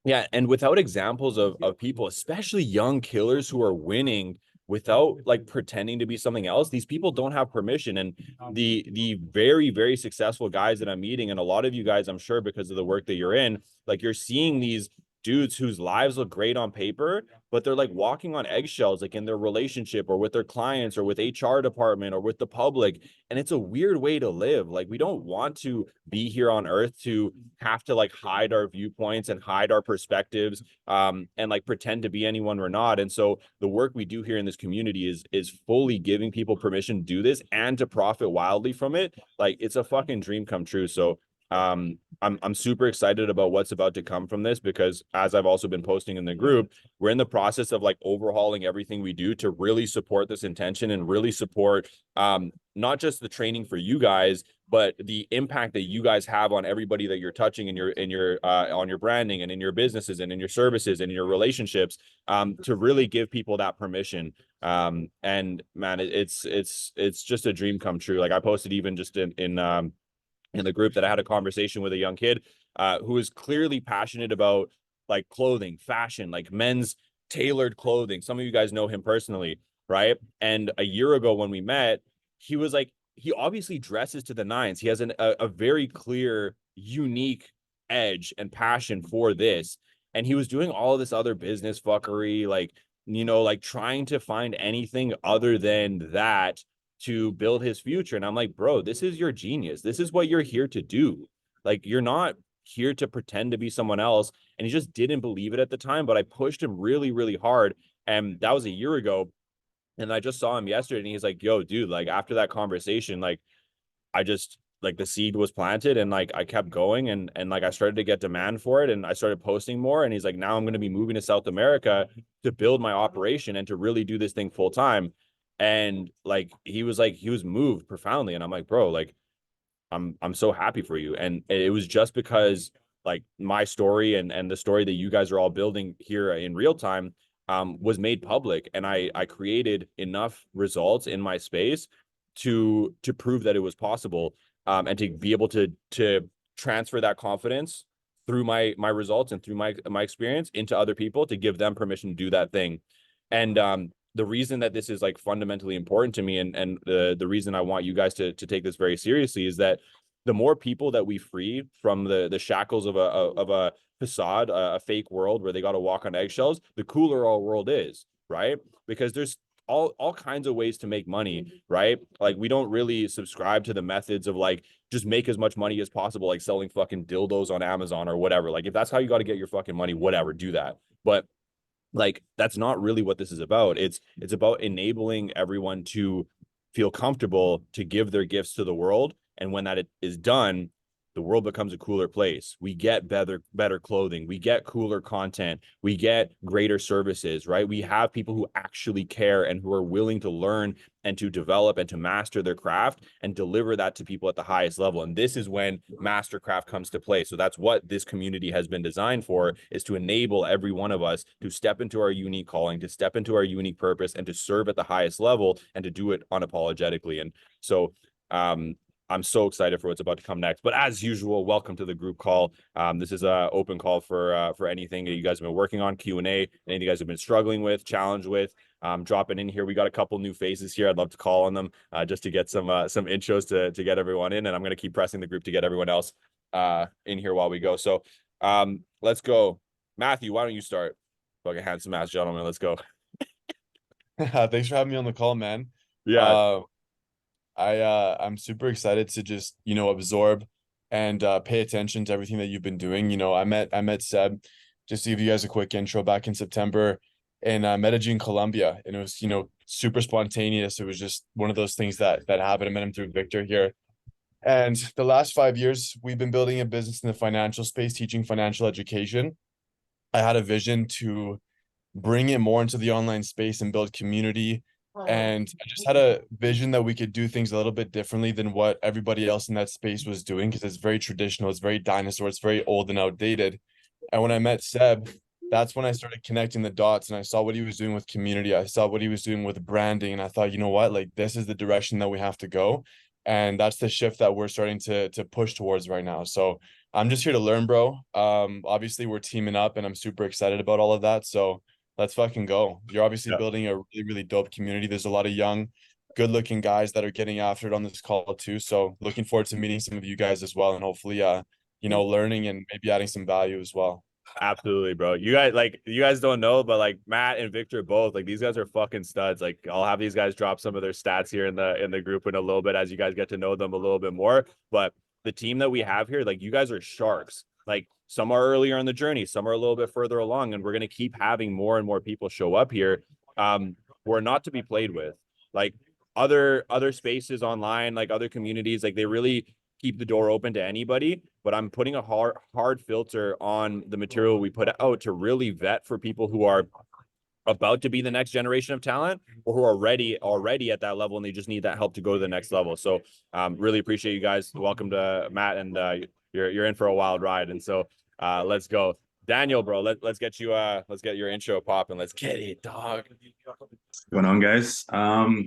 Yeah, and without examples of people, especially young killers who are winning without like pretending to be something else, these people don't have permission. And the very, very successful guys that I'm meeting, and a lot of you guys, I'm sure, because of the work that you're in, like you're seeing these dudes whose lives look great on paper, but they're like walking on eggshells, like in their relationship or with their clients or with HR department or with the public. And it's a weird way to live. Like we don't want to be here on earth to have to like hide our viewpoints and hide our perspectives, and like pretend to be anyone we're not. And so the work we do here in this community is fully giving people permission to do this and to profit wildly from it. Like it's a fucking dream come true. So I'm super excited about what's about to come from this, because as I've also been posting in the group, we're in the process of like overhauling everything we do to really support this intention and really support not just the training for you guys, but the impact that you guys have on everybody that you're touching in your on your branding and in your businesses and in your services and in your relationships, to really give people that permission. And man, it's just a dream come true. Like I posted even just in the group that I had a conversation with a young kid who is clearly passionate about like clothing, fashion, like men's tailored clothing. Some of you guys know him personally, right? And a year ago when we met, he was like, he obviously dresses to the nines. He has a very clear, unique edge and passion for this. And he was doing all of this other business fuckery, like, you know, like trying to find anything other than that to build his future. And I'm like, bro, this is your genius. This is what you're here to do. Like, you're not here to pretend to be someone else. And he just didn't believe it at the time. But I pushed him really, really hard. And that was a year ago. And I just saw him yesterday and he's like, yo, dude, like after that conversation, like I just like the seed was planted and like I kept going and like I started to get demand for it and I started posting more. And he's like, now I'm going to be moving to South America to build my operation and to really do this thing full time. And like he was moved profoundly. And I'm like, bro, like I'm so happy for you. And it was just because like my story and the story that you guys are all building here in real time was made public, and I created enough results in my space to prove that it was possible, and to be able to transfer that confidence through my results and through my experience into other people to give them permission to do that thing. And the reason that this is like fundamentally important to me, and the reason I want you guys to take this very seriously, is that the more people that we free from the shackles of a facade, a fake world where they got to walk on eggshells, the cooler our world is, right? Because there's all kinds of ways to make money, right? Like we don't really subscribe to the methods of like just make as much money as possible, like selling fucking dildos on Amazon or whatever. Like if that's how you got to get your fucking money, whatever, do that. But like that's not really what this is about. It's about enabling everyone to feel comfortable to give their gifts to the world, and when that is done, the world becomes a cooler place. We get better clothing, we get cooler content, we get greater services, right? We have people who actually care and who are willing to learn and to develop and to master their craft and deliver that to people at the highest level. And this is when mastercraft comes to play. So that's what this community has been designed for, is to enable every one of us to step into our unique calling, to step into our unique purpose, and to serve at the highest level and to do it unapologetically. And so I'm so excited for what's about to come next. But as usual, welcome to the group call. This is an open call for anything that you guys have been working on, Q&A, anything you guys have been struggling with, challenged with. Dropping in here. We got a couple new faces here. I'd love to call on them just to get some intros to get everyone in. And I'm going to keep pressing the group to get everyone else in here while we go. So let's go. Matthew, why don't you start? Fucking handsome ass gentleman. Let's go. Thanks for having me on the call, man. Yeah. Uh, I'm super excited to just, absorb and pay attention to everything that you've been doing. I met Seb, just to give you guys a quick intro, back in September in Medellin, Colombia, and it was, super spontaneous. It was just one of those things that happened. I met him through Victor here. And the last 5 years, we've been building a business in the financial space, teaching financial education. I had a vision to bring it more into the online space and build community. And I just had a vision that we could do things a little bit differently than what everybody else in that space was doing, because it's very traditional, it's very dinosaur, it's very old and outdated. And when I met Seb, that's when I started connecting the dots and I saw what he was doing with community. I saw what he was doing with branding. And I thought, you know what, like this is the direction that we have to go. And that's the shift that we're starting to push towards right now. So I'm just here to learn, bro. Obviously we're teaming up and I'm super excited about all of that. So let's fucking go. You're obviously Yeah. building a really, really dope community. There's a lot of young, good-looking guys that are getting after it on this call too. So looking forward to meeting some of you guys as well and hopefully learning and maybe adding some value as well. Absolutely, bro. You guys don't know, but like Matt and Victor both, like these guys are fucking studs. Like I'll have these guys drop some of their stats here in the group in a little bit as you guys get to know them a little bit more. But the team that we have here, like you guys are sharks. Like some are earlier in the journey, some are a little bit further along, and we're gonna keep having more and more people show up here. We're not to be played with. Like other spaces online, like other communities, like they really keep the door open to anybody, but I'm putting a hard filter on the material we put out to really vet for people who are about to be the next generation of talent or who are already at that level and they just need that help to go to the next level. So really appreciate you guys. Welcome to Matt, and you're in for a wild ride. And so let's go. Daniel, bro, let's get your intro popping. Let's get it, dog. What's going on, guys?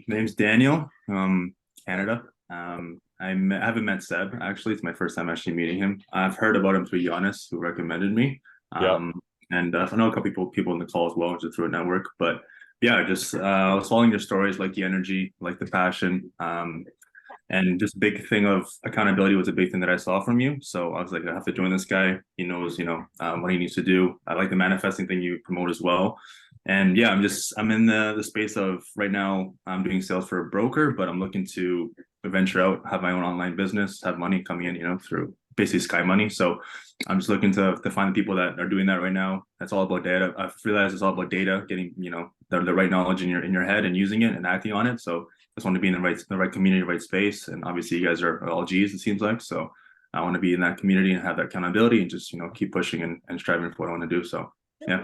Name's Daniel, Canada. I haven't met Seb, actually. It's my first time actually meeting him. I've heard about him through Giannis, who recommended me. Yep. And I know a couple people in the call as well, just through a network. But yeah, just I was following your stories, like the energy, like the passion, and just big thing of accountability was a big thing that I saw from you. So I was like, I have to join this guy. He knows, what he needs to do. I like the manifesting thing you promote as well. And yeah, I'm in the space of right now. I'm doing sales for a broker, but I'm looking to venture out, have my own online business, have money coming in, through basically Sky Money. So I'm just looking to find the people that are doing that right now. That's all about data. I've realized it's all about data, getting the right knowledge in your head and using it and acting on it. So I just want to be in the right community, the right space. And obviously, you guys are all G's, it seems like. So I want to be in that community and have that accountability and just keep pushing and striving for what I want to do. So yeah.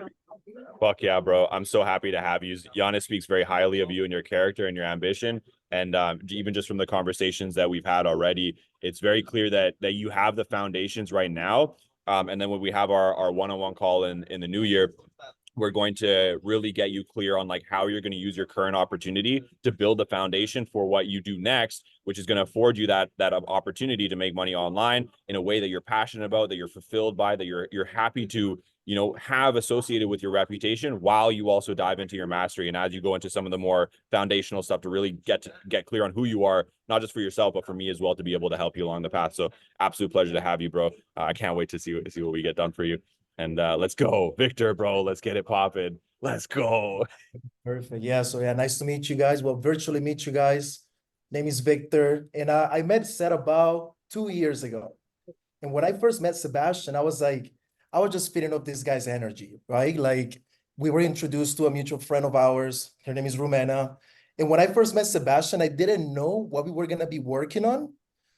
Fuck yeah, bro. I'm so happy to have you. Giannis speaks very highly of you and your character and your ambition. And even just from the conversations that we've had already, it's very clear that you have the foundations right now. And then when we have our one-on-one call in the new year, we're going to really get you clear on like how you're going to use your current opportunity to build the foundation for what you do next, which is going to afford you that opportunity to make money online in a way that you're passionate about, that you're fulfilled by, that you're happy to have associated with your reputation, while you also dive into your mastery. And as you go into some of the more foundational stuff to really get clear on who you are, not just for yourself, but for me as well, to be able to help you along the path. So absolute pleasure to have you, bro. I can't wait to see what we get done for you. And let's go, Victor, bro. Let's get it popping. Let's go. Perfect. Yeah. So yeah, nice to meet you guys. Well, virtually meet you guys. Name is Victor, and I met Seth about 2 years ago. And when I first met Sebastian, I was just feeding off this guy's energy, right? Like we were introduced to a mutual friend of ours. Her name is Rumena. And when I first met Sebastian, I didn't know what we were gonna be working on,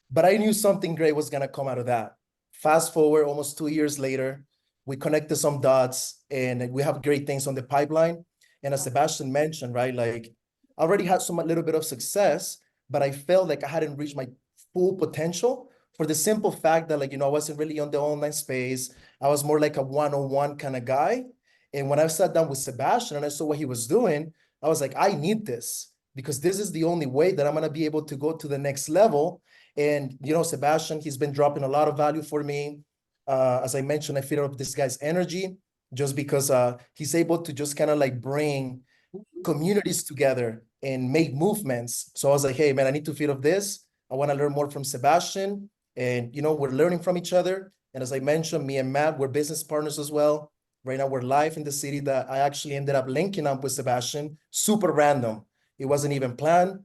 but I knew something great was gonna come out of that. Fast forward almost 2 years later, we connected some dots and we have great things on the pipeline. And as Sebastian mentioned, right, like I already had a little bit of success, but I felt like I hadn't reached my full potential for the simple fact that I wasn't really on the online space. I was more like a one-on-one kind of guy. And when I sat down with Sebastian and I saw what he was doing, I was like, I need this because this is the only way that I'm going to be able to go to the next level. And, Sebastian, he's been dropping a lot of value for me. As I mentioned, I feed up this guy's energy just because he's able to just kind of like bring communities together and make movements. So I was like, hey, man, I need to feed off this. I want to learn more from Sebastian. And, we're learning from each other. And as I mentioned, me and Matt, we're business partners as well. Right now, we're live in the city that I actually ended up linking up with Sebastian. Super random. It wasn't even planned.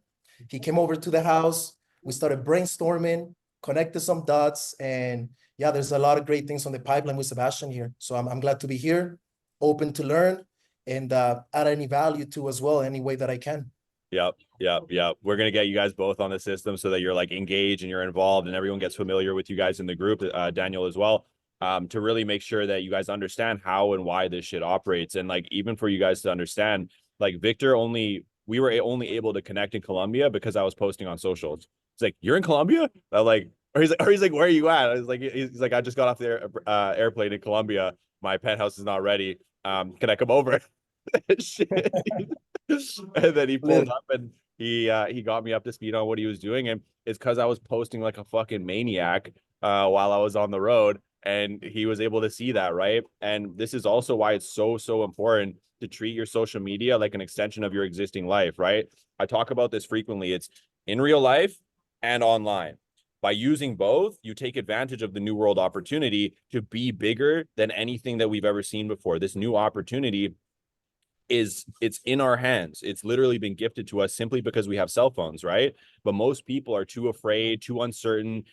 He came over to the house. We started brainstorming, connected some dots, and yeah, there's a lot of great things on the pipeline with Sebastian here. So I'm glad to be here, open to learn, and add any value to as well, any way that I can. Yep. We're gonna get you guys both on the system so that you're like engaged and you're involved and everyone gets familiar with you guys in the group, Daniel as well, to really make sure that you guys understand how and why this shit operates. And like even for you guys to understand, like we were only able to connect in Colombia because I was posting on socials. It's like, you're in Colombia? He's like, where are you at? He's like, I just got off the airplane in Colombia. My penthouse is not ready. Can I come over? Shit. And then he pulled up and he got me up to speed on what he was doing. And it's because I was posting like a fucking maniac while I was on the road. and he was able to see that, right? And this is also why it's so important to treat your social media like an extension of your existing life, right? I talk about this frequently. It's in real life and online. By using both, you take advantage of the new world opportunity to be bigger than anything that we've ever seen before. This new opportunity it's in our hands. It's literally been gifted to us simply because we have cell phones, right? But most people are too afraid, too uncertain,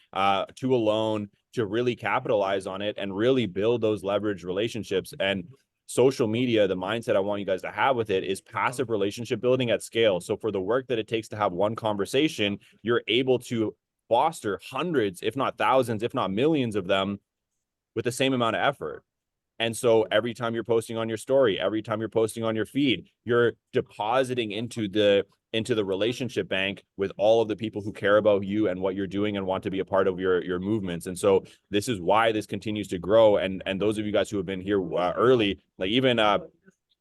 too alone to really capitalize on it and really build those leverage relationships. And social media, the mindset I want you guys to have with it is passive relationship building at scale. So for the work that it takes to have one conversation, you're able to foster hundreds, if not thousands, if not millions of them with the same amount of effort. And so every time you're posting on your story, every time you're posting on your feed, you're depositing into the relationship bank with all of the people who care about you and what you're doing and want to be a part of your movements. And so this is why this continues to grow. And those of you guys who have been here early, like even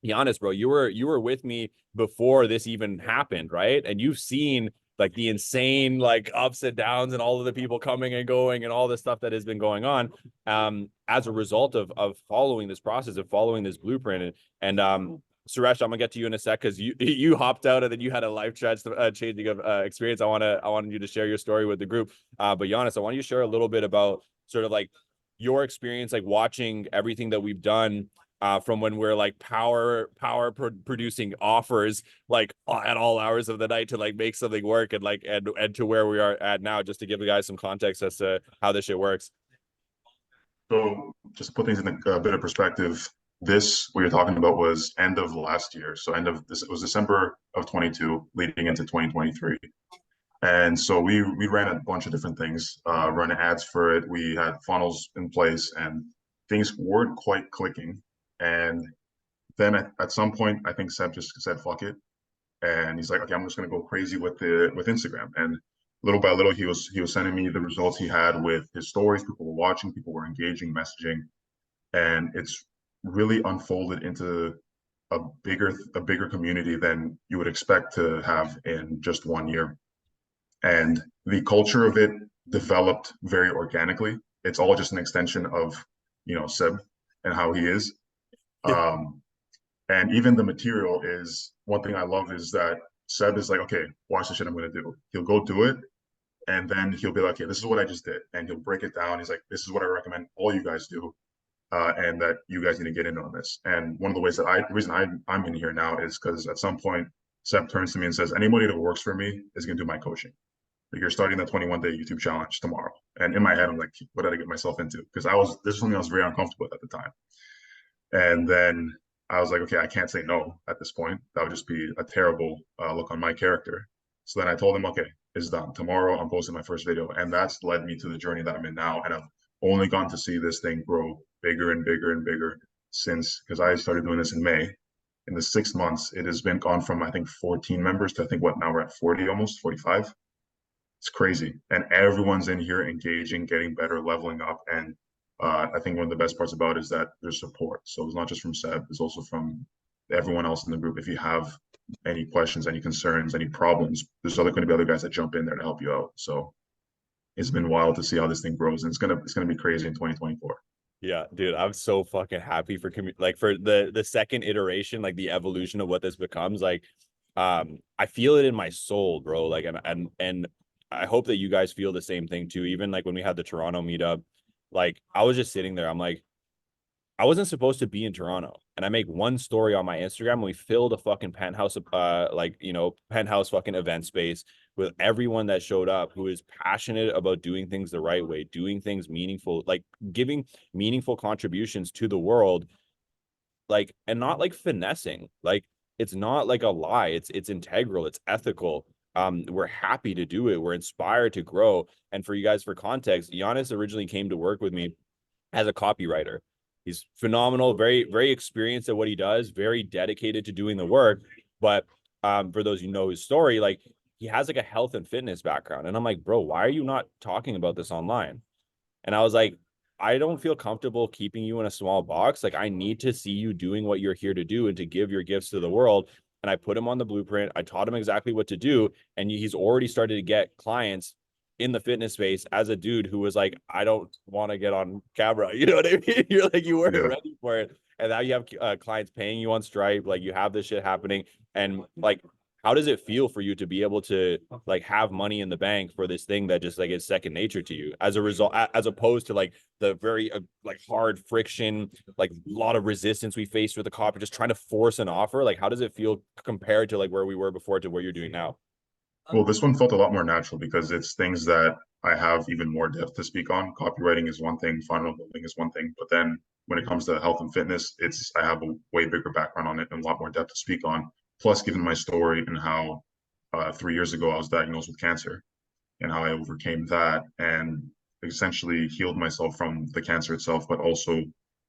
be honest, bro, you were with me before this even happened, right? And you've seen like the insane like ups and downs and all of the people coming and going and all the stuff that has been going on as a result of following this process, of following this blueprint. And Suresh, I'm gonna get to you in a sec because you hopped out and then you had a life changing of experience. I wanted you to share your story with the group. But Giannis, I want you to share a little bit about sort of like your experience, like watching everything that we've done from when we're like producing offers like at all hours of the night to like make something work and like and to where we are at now, just to give you guys some context as to how this shit works. So just to put things in a bit of perspective, this what you're talking about was end of last year. So end of this, it was December of 22 leading into 2023. And so we ran a bunch of different things, run ads for it. We had funnels in place and things weren't quite clicking. And then at some point, I think Seb just said, fuck it. And he's like, okay, I'm just gonna go crazy with Instagram. And little by little, he was sending me the results he had with his stories. People were watching, people were engaging, messaging. And it's really unfolded into a bigger community than you would expect to have in just 1 year. And the culture of it developed very organically. It's all just an extension of, Seb and how he is. And even the material is one thing I love is that Seb is like, okay, watch the shit I'm gonna do. He'll go do it, and then he'll be like, okay, this is what I just did, and he'll break it down. He's like, this is what I recommend all you guys do, and that you guys need to get in on this. And one of the ways that the reason I'm in here now is because at some point Seb turns to me and says, anybody that works for me is gonna do my coaching. Like, you're starting the 21-day YouTube challenge tomorrow. And in my head, I'm like, what did I get myself into? Because this is something I was very uncomfortable with at the time. And then I was like, okay, I can't say no at this point. That would just be a terrible look on my character. So then I told him, okay, it's done. Tomorrow I'm posting my first video. And that's led me to the journey that I'm in now. And I've only gone to see this thing grow bigger and bigger and bigger since, because I started doing this in May. In the 6 months, it has been gone from, I think, 14 members to I think now we're at 40, almost 45. It's crazy. And everyone's in here engaging, getting better, leveling up. And I think one of the best parts about it is that there's support. So it's not just from Seb, it's also from everyone else in the group. If you have any questions, any concerns, any problems, there's going to be other guys that jump in there to help you out. So it's been wild to see how this thing grows, and it's gonna be crazy in 2024. Yeah, dude, I'm so fucking happy for for the second iteration, like the evolution of what this becomes. Like, I feel it in my soul, bro. Like, and I hope that you guys feel the same thing too. Even like when we had the Toronto meetup, like I was just sitting there. I'm like, I wasn't supposed to be in Toronto, and I make one story on my Instagram. And we filled a fucking penthouse, penthouse fucking event space with everyone that showed up who is passionate about doing things the right way, doing things meaningful, like giving meaningful contributions to the world, like, and not like finessing. Like, it's not like a lie. It's integral. It's ethical. We're happy to do it. We're inspired to grow. And for you guys, for context, Giannis originally came to work with me as a copywriter. He's phenomenal, very, very experienced at what he does, very dedicated to doing the work. But for those who know his story, like, he has like a health and fitness background. And I'm like, bro, why are you not talking about this online? And I was like, I don't feel comfortable keeping you in a small box. Like, I need to see you doing what you're here to do and to give your gifts to the world. And I put him on the blueprint. I taught him exactly what to do. And he's already started to get clients in the fitness space as a dude who was like, I don't want to get on camera. You know what I mean? You're like, you weren't Yeah. ready for it. And now you have clients paying you on Stripe. Like you have this shit happening. And like, how does it feel for you to be able to like have money in the bank for this thing that just like is second nature to you as a result, as opposed to like the very like hard friction, like a lot of resistance we faced with the copy, just trying to force an offer? Like, how does it feel compared to like where we were before to what you're doing now? Well, this one felt a lot more natural because it's things that I have even more depth to speak on. Copywriting is one thing, funnel building is one thing, but then when it comes to health and fitness, I have a way bigger background on it and a lot more depth to speak on. Plus, given my story and how 3 years ago I was diagnosed with cancer and how I overcame that and essentially healed myself from the cancer itself, but also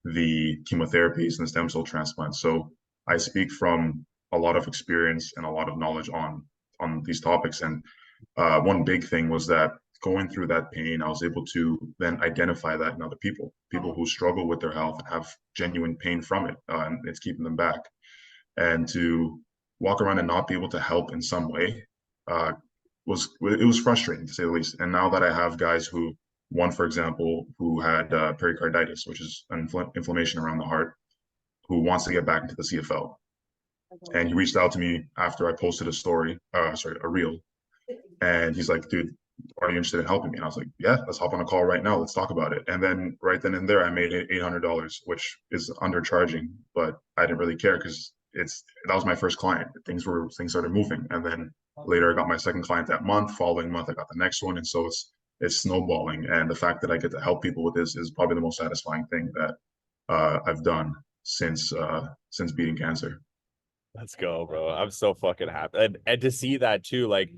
the chemotherapies and the stem cell transplants. So I speak from a lot of experience and a lot of knowledge on these topics. And one big thing was that going through that pain, I was able to then identify that in other people who struggle with their health and have genuine pain from it, and it's keeping them back. And to walk around and not be able to help in some way was frustrating to say the least. And now that I have guys who, one for example, who had pericarditis, which is an inflammation around the heart, who wants to get back into the CFL. And he reached out to me after I posted a reel. And he's like, dude, are you interested in helping me? And I was like, yeah, let's hop on a call right now. Let's talk about it. And then right then and there, I made $800, which is undercharging, but I didn't really care because that was my first client. Things started moving. And then later I got my second client that month. Following month, I got the next one. And so it's snowballing. And the fact that I get to help people with this is probably the most satisfying thing that I've done since beating cancer. Let's go, bro. I'm so fucking happy. And to see that too, like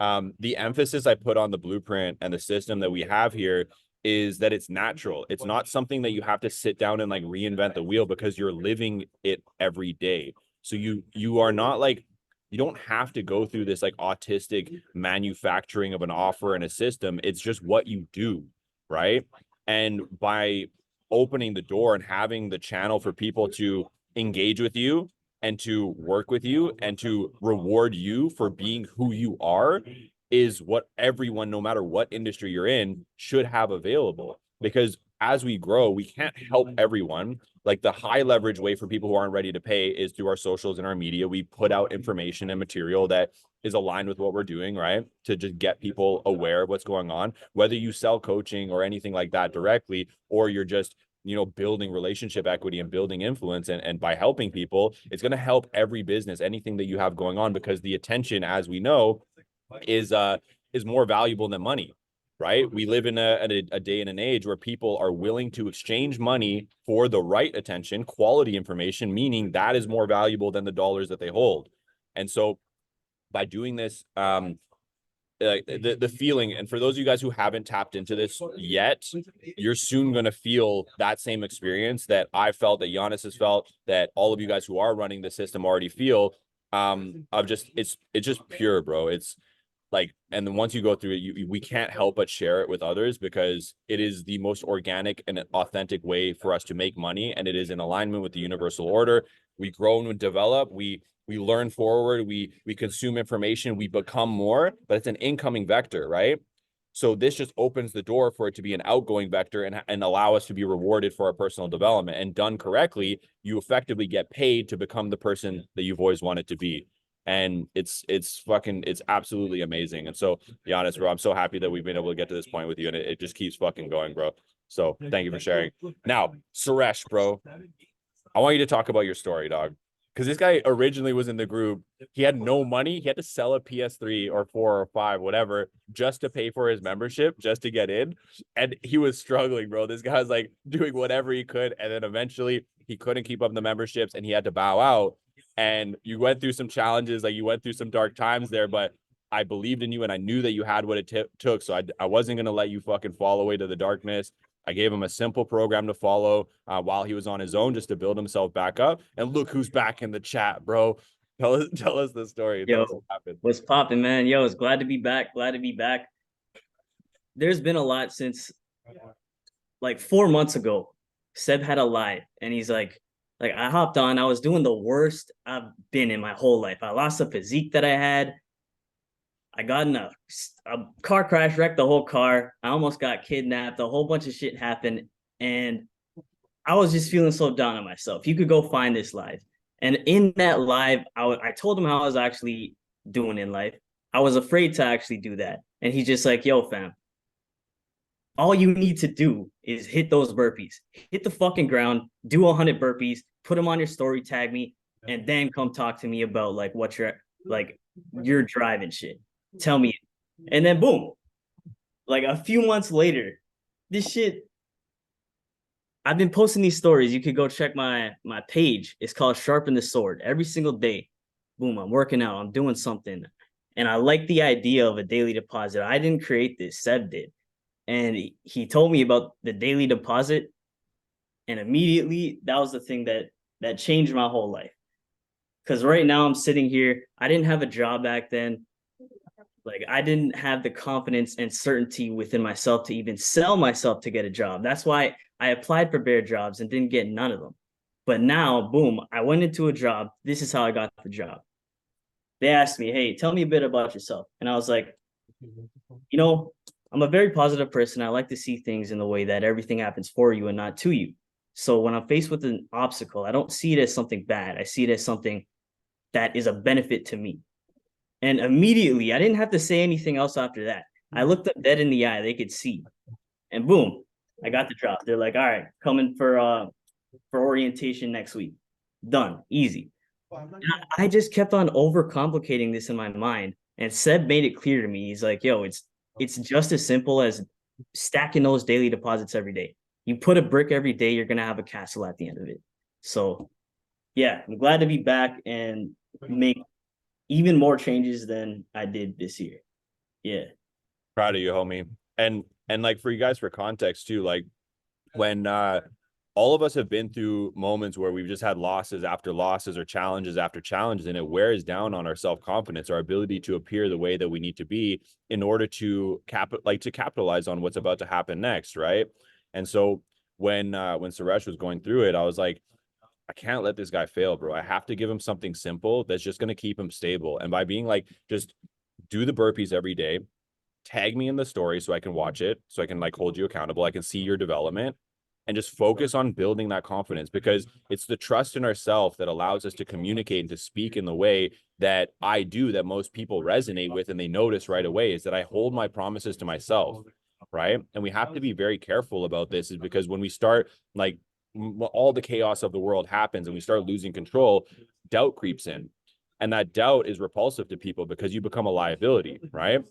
the emphasis I put on the blueprint and the system that we have here is that it's natural. It's not something that you have to sit down and like reinvent the wheel because you're living it every day. So you are not like, you don't have to go through this like autistic manufacturing of an offer and a system. It's just what you do, right? And by opening the door and having the channel for people to engage with you and to work with you and to reward you for being who you are is what everyone, no matter what industry you're in, should have available. Because as we grow, we can't help everyone. Like the high leverage way for people who aren't ready to pay is through our socials and our media. We put out information and material that is aligned with what we're doing, right? To just get people aware of what's going on, whether you sell coaching or anything like that directly, or you're just building relationship equity and building influence. And by helping people, it's going to help every business, anything that you have going on, because the attention, as we know, is more valuable than money, right? We live in a day and an age where people are willing to exchange money for the right attention, quality information, meaning that is more valuable than the dollars that they hold. And so by doing this, the feeling, and for those of you guys who haven't tapped into this yet, you're soon going to feel that same experience that I felt, that Giannis has felt, that all of you guys who are running the system already feel, of just, it's just pure, bro. It's like, and then once you go through it, we can't help but share it with others because it is the most organic and authentic way for us to make money. And it is in alignment with the universal order. We grow and develop, we learn forward, we consume information, we become more, but it's an incoming vector, right? So this just opens the door for it to be an outgoing vector and allow us to be rewarded for our personal development. And done correctly, you effectively get paid to become the person that you've always wanted to be. And it's absolutely amazing. And so, be honest, bro, I'm so happy that we've been able to get to this point with you, and it just keeps fucking going, bro. So thank you for sharing. Now, Suresh, bro, I want you to talk about your story, dog. Because this guy originally was in the group. He had no money. He had to sell a PS3 or 4 or 5, whatever, just to pay for his membership, just to get in. And he was struggling, bro. This guy's like doing whatever he could. And then eventually he couldn't keep up the memberships and he had to bow out. And you went through some challenges, like you went through some dark times there, but I believed in you and I knew that you had what it took. So I wasn't going to let you fucking fall away to the darkness. I gave him a simple program to follow while he was on his own, just to build himself back up. And look who's back in the chat, bro. Tell us the story. Yo, what happened. What's popping, man? Yo, it's glad to be back. Glad to be back. There's been a lot since like 4 months ago. Seb had a live and he's like I hopped on. I was doing the worst I've been in my whole life. I lost the physique that I had. I got in a car crash, wrecked the whole car. I almost got kidnapped. A whole bunch of shit happened. And I was just feeling so down on myself. You could go find this live. And in that live, I told him how I was actually doing in life. I was afraid to actually do that. And he's just like, yo, fam, all you need to do is hit those burpees, hit the fucking ground, do 100 burpees, put them on your story, tag me, and then come talk to me about like what you're driving shit. Tell me. And then boom, like a few months later, this shit, I've been posting these stories. You could go check my page. It's called Sharpen the Sword. Every single day, boom, I'm working out, I'm doing something. And I like the idea of a daily deposit. I didn't create this, Seb did. And he told me about the daily deposit. And immediately that was the thing that changed my whole life. Because right now I'm sitting here. I didn't have a job back then. Like I didn't have the confidence and certainty within myself to even sell myself to get a job. That's why I applied for bare jobs and didn't get none of them. But now, boom, I went into a job. This is how I got the job. They asked me, hey, tell me a bit about yourself. And I was like, you know, I'm a very positive person. I like to see things in the way that everything happens for you and not to you. So when I'm faced with an obstacle, I don't see it as something bad. I see it as something that is a benefit to me. And immediately, I didn't have to say anything else after that. I looked them dead in the eye. They could see. And boom, I got the job. They're like, all right, coming for orientation next week. Done. Easy. And I just kept on overcomplicating this in my mind. And Seb made it clear to me. He's like, yo, it's just as simple as stacking those daily deposits every day. You put a brick every day, you're gonna have a castle at the end of it. So yeah, I'm glad to be back and make even more changes than I did this year. Yeah. Proud of you, homie. And like for you guys, for context too, like when all of us have been through moments where we've just had losses after losses or challenges after challenges, and it wears down on our self-confidence, our ability to appear the way that we need to be in order to capitalize on what's about to happen next, right? And so when Suresh was going through it, I was like, I can't let this guy fail, bro. I have to give him something simple that's just going to keep him stable. And by being like, just do the burpees every day, tag me in the story so I can watch it, so I can like hold you accountable. I can see your development, and just focus on building that confidence, because it's the trust in ourselves that allows us to communicate and to speak in the way that I do, that most people resonate with and they notice right away, is that I hold my promises to myself, right? And we have to be very careful about this, is because when we start like all the chaos of the world happens and we start losing control, doubt creeps in, and that doubt is repulsive to people because you become a liability, right?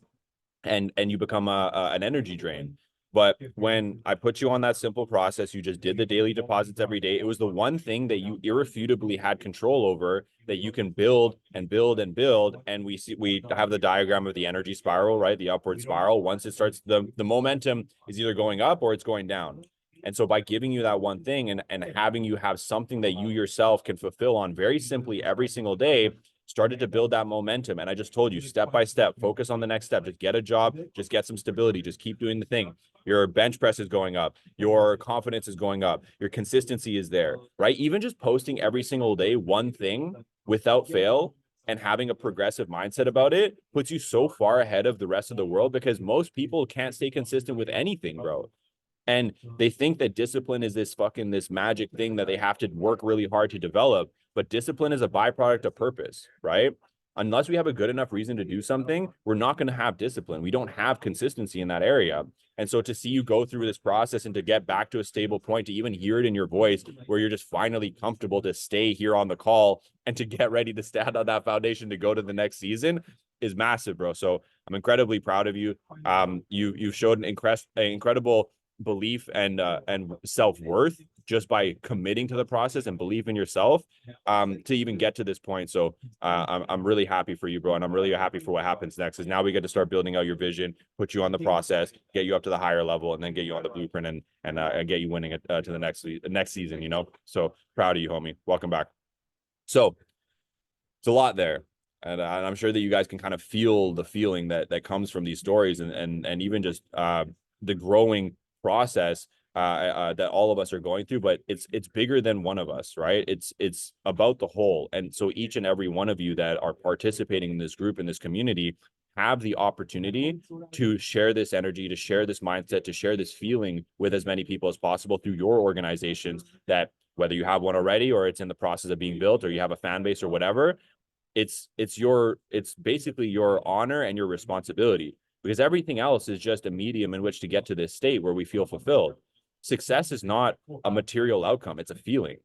And you become an energy drain. But when I put you on that simple process, you just did the daily deposits every day. It was the one thing that you irrefutably had control over, that you can build and build and build. And we have the diagram of the energy spiral, right? The upward spiral. Once it starts, the momentum is either going up or it's going down. And so by giving you that one thing and having you have something that you yourself can fulfill on very simply every single day, started to build that momentum. And I just told you, step by step, focus on the next step. Just get a job, just get some stability, just keep doing the thing. Your bench press is going up, your confidence is going up, your consistency is there, right? Even just posting every single day one thing without fail and having a progressive mindset about it puts you so far ahead of the rest of the world, because most people can't stay consistent with anything, bro. And they think that discipline is this magic thing that they have to work really hard to develop. But discipline is a byproduct of purpose, right? Unless we have a good enough reason to do something, we're not going to have discipline. We don't have consistency in that area. And so to see you go through this process and to get back to a stable point, to even hear it in your voice, where you're just finally comfortable to stay here on the call and to get ready to stand on that foundation to go to the next season, is massive, bro. So I'm incredibly proud of you. You've showed an incredible belief and self-worth just by committing to the process and belief in yourself to even get to this point. So I'm really happy for you, bro, and I'm really happy for what happens next, because now we get to start building out your vision, put you on the process, get you up to the higher level, and then get you on the blueprint and get you winning it to the next season, you know. So proud of you, homie. Welcome back. So it's a lot there. And I'm sure that you guys can kind of feel the feeling that comes from these stories, and even just the growing process that all of us are going through. But it's bigger than one of us, right? It's about the whole. And so each and every one of you that are participating in this group, in this community, have the opportunity to share this energy, to share this mindset, to share this feeling with as many people as possible through your organizations, that whether you have one already or it's in the process of being built or you have a fan base or whatever, it's basically your honor and your responsibility, because everything else is just a medium in which to get to this state where we feel fulfilled. Success is not a material outcome, it's a feeling,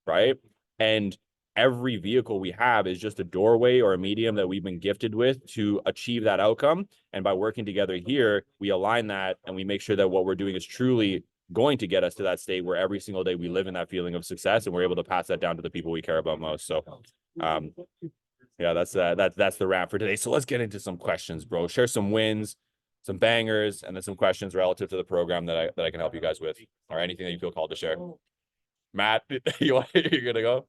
right? And every vehicle we have is just a doorway or a medium that we've been gifted with to achieve that outcome. And by working together here, we align that and we make sure that what we're doing is truly going to get us to that state where every single day we live in that feeling of success and we're able to pass that down to the people we care about most. So yeah, that's the wrap for today. So let's get into some questions, bro. Share some wins, some bangers, and then some questions relative to the program that I can help you guys with, or anything that you feel called to share. Matt, you're gonna go?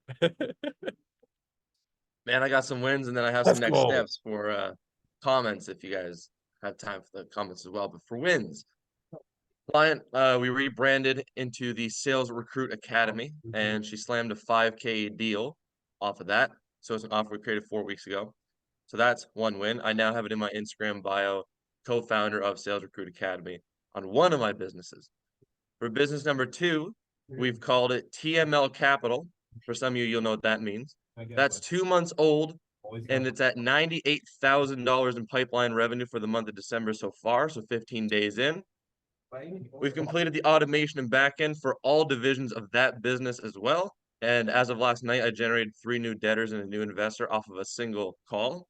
Man, I got some wins, and then I have Let's some next go. steps for comments if you guys have time for the comments as well. But for wins, client, we rebranded into the Sales Recruit Academy, and she slammed a 5K deal off of that. So it's an offer we created 4 weeks ago. So that's one win. I now have it in my Instagram bio, co-founder of Sales Recruit Academy on one of my businesses. For business number 2, we've called it TML Capital. For some of you, you'll know what that means. That's 2 months old, and it's at $98,000 in pipeline revenue for the month of December so far, so 15 days in. We've completed the automation and backend for all divisions of that business as well. And as of last night, I generated 3 new debtors and a new investor off of a single call.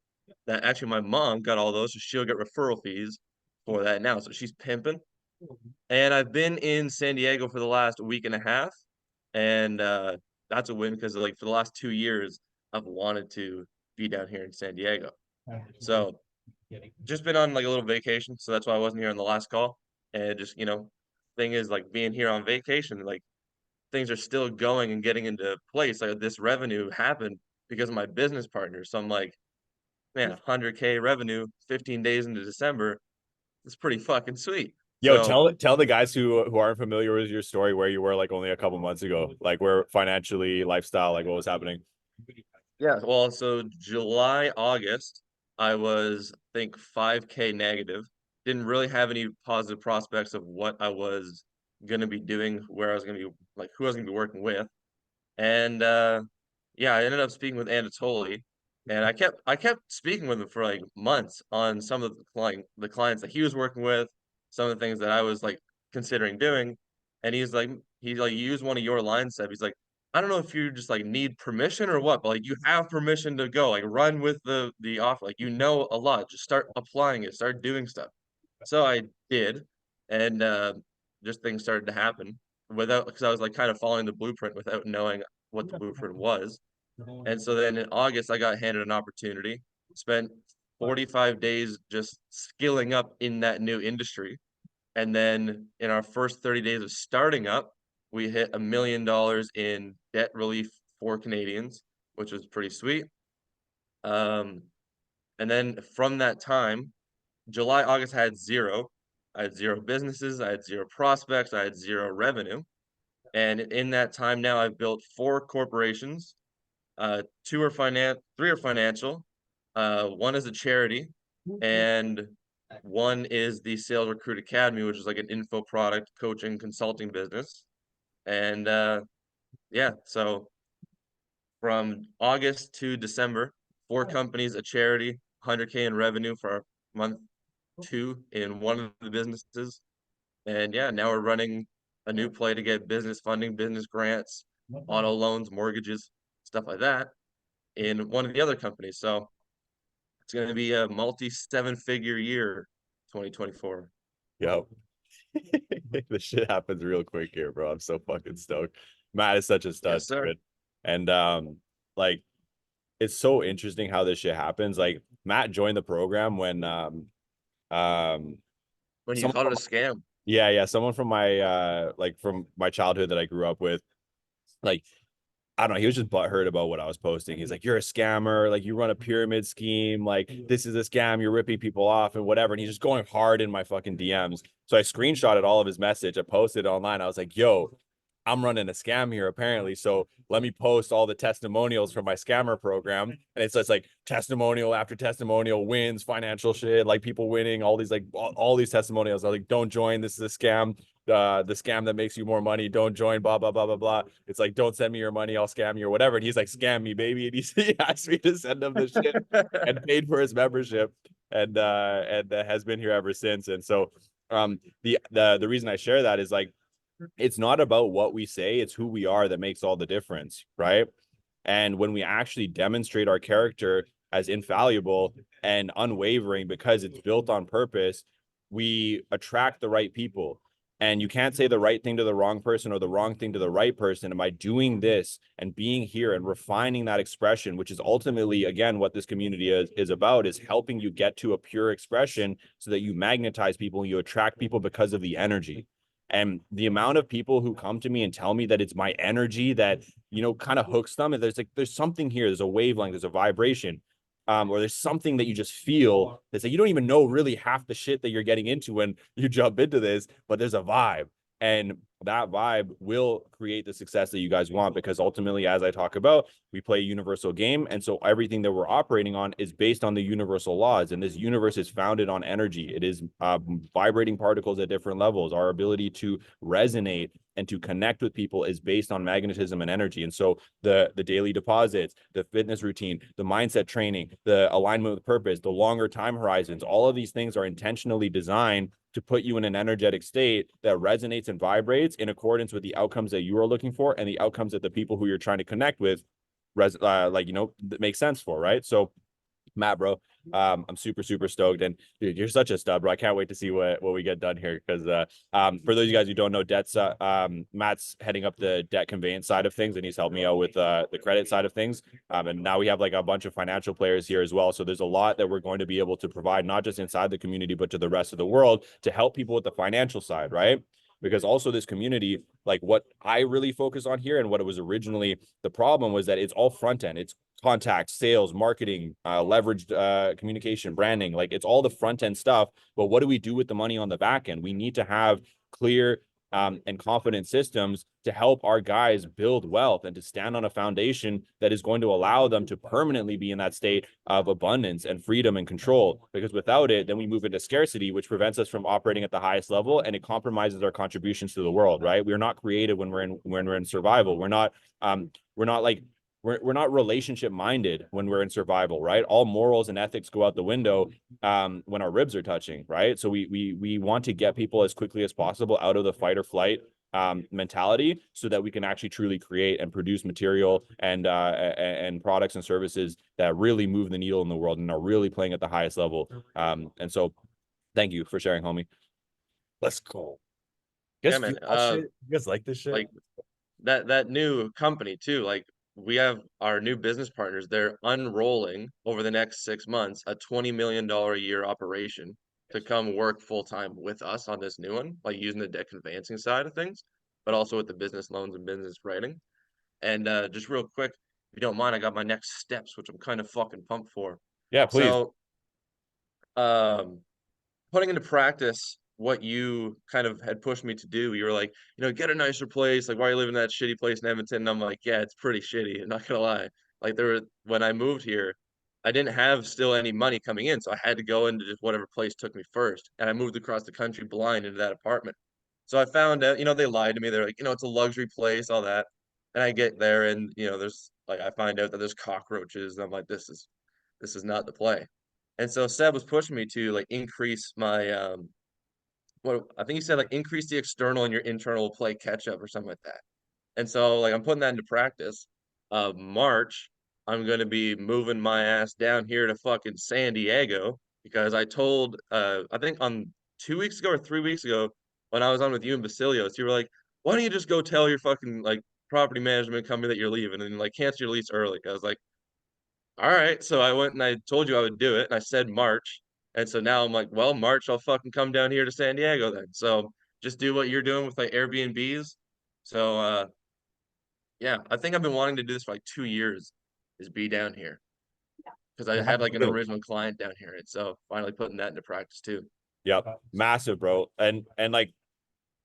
That actually my mom got all those, so she'll get referral fees for that now. So she's pimping. And I've been in San Diego for the last week and a half, and that's a win because like for the last 2 years, I've wanted to be down here in San Diego. So just been on like a little vacation, so that's why I wasn't here on the last call. And just, thing is like being here on vacation, like things are still going and getting into place. Like this revenue happened because of my business partner. So I'm like, man, 100K revenue, 15 days into December, it's pretty fucking sweet. Yo, So, tell the guys who aren't familiar with your story where you were like only a couple months ago, like where financially, lifestyle, like what was happening. yeah, well, so July, August, I was, I think, 5K negative. Didn't really have any positive prospects of what I was gonna be doing, where I was gonna be, like who I was gonna be working with. And yeah, I ended up speaking with Anatoly, and I kept speaking with him for like months on some of the clients that he was working with, some of the things that I was like considering doing. And he used one of your lines, Seb. He's like, I don't know if you just like need permission or what, but like you have permission to go, like run with the offer. Like a lot. Just start applying it, start doing stuff. So I did, and just things started to happen without, because I was like kind of following the blueprint without knowing what the blueprint was. And so then in August, I got handed an opportunity, spent 45 days just skilling up in that new industry. And then in our first 30 days of starting up, we hit $1 million in debt relief for Canadians, which was pretty sweet. And then from that time, July, August, I had zero. I had 0 businesses, I had 0 prospects, I had 0 revenue. And in that time now, I've built 4 corporations. 3 are financial. 1 is a charity, and 1 is the Sales Recruit Academy, which is like an info product coaching consulting business. And yeah, so from August to December, 4 companies, a charity, 100K in revenue for month 2 in one of the businesses. And yeah, now we're running a new play to get business funding, business grants, auto loans, mortgages, stuff like that in one of the other companies. So it's going to be a multi 7-figure year, 2024. Yo, this shit happens real quick here, bro. I'm so fucking stoked. Matt is such a stud, Yes, sir. dude. And like it's so interesting how this shit happens. Like Matt joined the program when When you someone called it from- a scam. yeah, someone from my childhood that I grew up with, like I don't know, he was just butthurt about what I was posting. He's like, you're a scammer, like you run a pyramid scheme, like this is a scam, you're ripping people off and whatever. And he's just going hard in my fucking DMs. So I screenshotted all of his message, I posted it online. I was like, yo, I'm running a scam here apparently. So let me post all the testimonials from my scammer program. And it's just like testimonial after testimonial, wins, financial shit, like people winning, all these like all these testimonials. I was like, don't join. This is a scam. The scam that makes you more money. Don't join. Blah blah blah blah blah. It's like, don't send me your money. I'll scam you or whatever. And he's like, scam me, baby. And he asked me to send him the shit and paid for his membership, and has been here ever since. And so the reason I share that is like, it's not about what we say, it's who we are that makes all the difference, right? And when we actually demonstrate our character as infallible and unwavering because it's built on purpose, we attract the right people. And you can't say the right thing to the wrong person or the wrong thing to the right person. And by doing this and being here and refining that expression, which is ultimately, again, what this community is about, is helping you get to a pure expression so that you magnetize people and you attract people because of the energy. And the amount of people who come to me and tell me that it's my energy that, you know, kind of hooks them. And there's something here, there's a wavelength, there's a vibration, or there's something that you just feel that's like, you don't even know really half the shit that you're getting into when you jump into this, but there's a vibe. And that vibe will create the success that you guys want, because ultimately, as I talk about, we play a universal game. And so everything that we're operating on is based on the universal laws. And this universe is founded on energy. It is vibrating particles at different levels. Our ability to resonate and to connect with people is based on magnetism and energy. And so the daily deposits, the fitness routine, the mindset training, the alignment with purpose, the longer time horizons, all of these things are intentionally designed to put you in an energetic state that resonates and vibrates in accordance with the outcomes that you are looking for and the outcomes that the people who you're trying to connect with that makes sense for, right? So Matt, bro, I'm super stoked, and dude, you're such a stud, bro. I can't wait to see what we get done here, because for those of you guys who don't know, Matt's heading up the debt conveyance side of things, and he's helped me out with the credit side of things, and now we have like a bunch of financial players here as well. So there's a lot that we're going to be able to provide, not just inside the community but to the rest of the world, to help people with the financial side, right? Because also this community, like what I really focus on here and what it was originally, the problem was that it's all front end. It's contact, sales, marketing, leveraged communication, branding. Like it's all the front end stuff. But what do we do with the money on the back end? We need to have clear and confident systems to help our guys build wealth and to stand on a foundation that is going to allow them to permanently be in that state of abundance and freedom and control. Because without it, then we move into scarcity, which prevents us from operating at the highest level, and it compromises our contributions to the world, right? We're not creative when we're in survival. We're not relationship minded when we're in survival, right? All morals and ethics go out the window when our ribs are touching, right? So we want to get people as quickly as possible out of the fight or flight mentality, so that we can actually truly create and produce material and products and services that really move the needle in the world and are really playing at the highest level. And so thank you for sharing, homie. Let's go. Yeah, man. You guys like this shit? Like that new company too, like we have our new business partners, they're unrolling over the next 6 months a $20 million a year operation to come work full time with us on this new one, like using the debt conveyancing side of things, but also with the business loans and business writing. And just real quick, if you don't mind, I got my next steps, which I'm kind of fucking pumped for. Yeah, please. So, putting into practice what you kind of had pushed me to do, you were like, get a nicer place. Like, why are you living in that shitty place in Edmonton? And I'm like, yeah, it's pretty shitty. I'm not gonna lie. Like, when I moved here, I didn't have still any money coming in, so I had to go into just whatever place took me first. And I moved across the country blind into that apartment. So I found out, they lied to me. They're like, it's a luxury place, all that. And I get there, and there's like, I find out that there's cockroaches, and I'm like, this is not the play. And so Seb was pushing me to like increase my what I think he said, like increase the external and your internal will play catch up or something like that. And so like I'm putting that into practice. March, I'm gonna be moving my ass down here to fucking San Diego, because I told I think on 2 weeks ago or 3 weeks ago, when I was on with you and Basilios, you were like, why don't you just go tell your fucking like property management company that you're leaving and like cancel your lease early? I was like, all right. So I went and I told you I would do it, and I said March. And so now I'm like, well, March, I'll fucking come down here to San Diego then. So just do what you're doing with like Airbnbs. So yeah, I think I've been wanting to do this for like 2 years, is be down here. Because I had like an original client down here. And so finally putting that into practice too. Yep. Massive, bro. And like,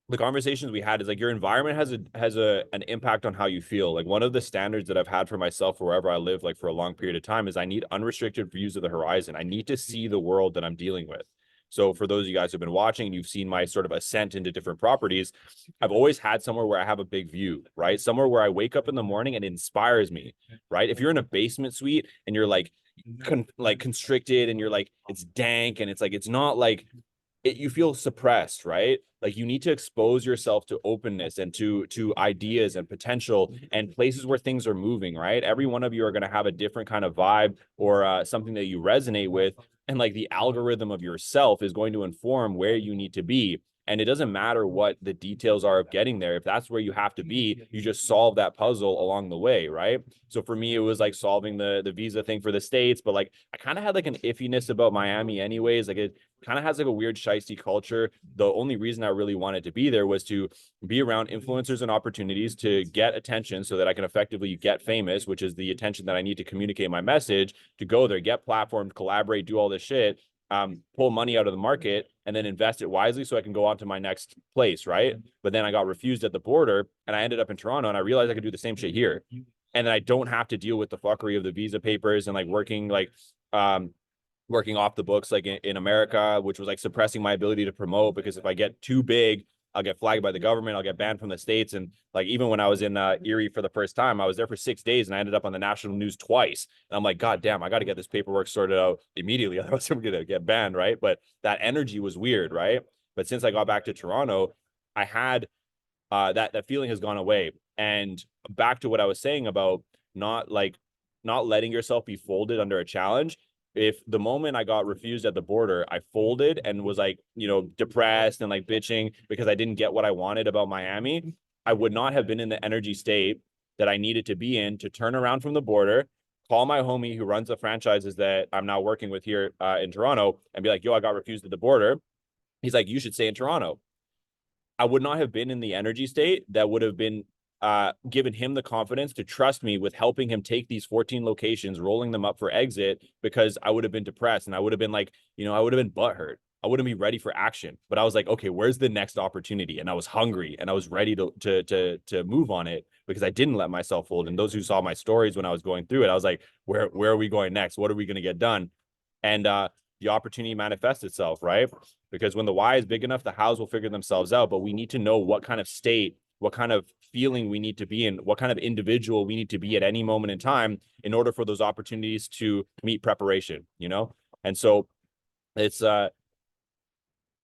the conversations we had is like your environment has an impact on how you feel. Like one of the standards that I've had for myself wherever I live, like for a long period of time, is I need unrestricted views of the horizon. I need to see the world that I'm dealing with. So for those of you guys who've been watching and you've seen my sort of ascent into different properties, I've always had somewhere where I have a big view, right? Somewhere where I wake up in the morning and it inspires me, right? If you're in a basement suite and you're like constricted and you're like it's dank and it's like it's not like you feel suppressed, right? Like you need to expose yourself to openness and to ideas and potential and places where things are moving, right? Every one of you are going to have a different kind of vibe or something that you resonate with, and like the algorithm of yourself is going to inform where you need to be. And it doesn't matter what the details are of getting there. If that's where you have to be, you just solve that puzzle along the way, right? So for me, it was like solving the visa thing for the States, but like I kind of had like an iffiness about Miami anyways. Like it kind of has like a weird shiesty culture. The only reason I really wanted to be there was to be around influencers and opportunities to get attention so that I can effectively get famous, which is the attention that I need to communicate my message, to go there, get platformed, collaborate, do all this shit, pull money out of the market and then invest it wisely so I can go on to my next place, right? But then I got refused at the border and I ended up in Toronto and I realized I could do the same shit here. And then I don't have to deal with the fuckery of the visa papers and like working off the books like in America, which was like suppressing my ability to promote, because if I get too big, I'll get flagged by the government, I'll get banned from the States. And like even when I was in Erie for the first time, I was there for 6 days and I ended up on the national news twice. And I'm like, God damn, I got to get this paperwork sorted out immediately, otherwise I'm gonna get banned, right? But that energy was weird, right? But since I got back to Toronto, I had that feeling has gone away. And back to what I was saying about not letting yourself be folded under a challenge. If the moment I got refused at the border, I folded and was like, depressed and like bitching because I didn't get what I wanted about Miami, I would not have been in the energy state that I needed to be in to turn around from the border, call my homie who runs the franchises that I'm now working with here in Toronto and be like, yo, I got refused at the border. He's like, you should stay in Toronto. I would not have been in the energy state that would have been given him the confidence to trust me with helping him take these 14 locations, rolling them up for exit, because I would have been depressed and I would have been like, I would have been butthurt. I wouldn't be ready for action. But I was like, okay, where's the next opportunity? And I was hungry and I was ready to move on it because I didn't let myself fold. And those who saw my stories when I was going through it, I was like, where are we going next? What are we going to get done? And the opportunity manifests itself, right? Because when the why is big enough, the hows will figure themselves out. But we need to know what kind of state, what kind of feeling we need to be in, what kind of individual we need to be at any moment in time in order for those opportunities to meet preparation, And so it's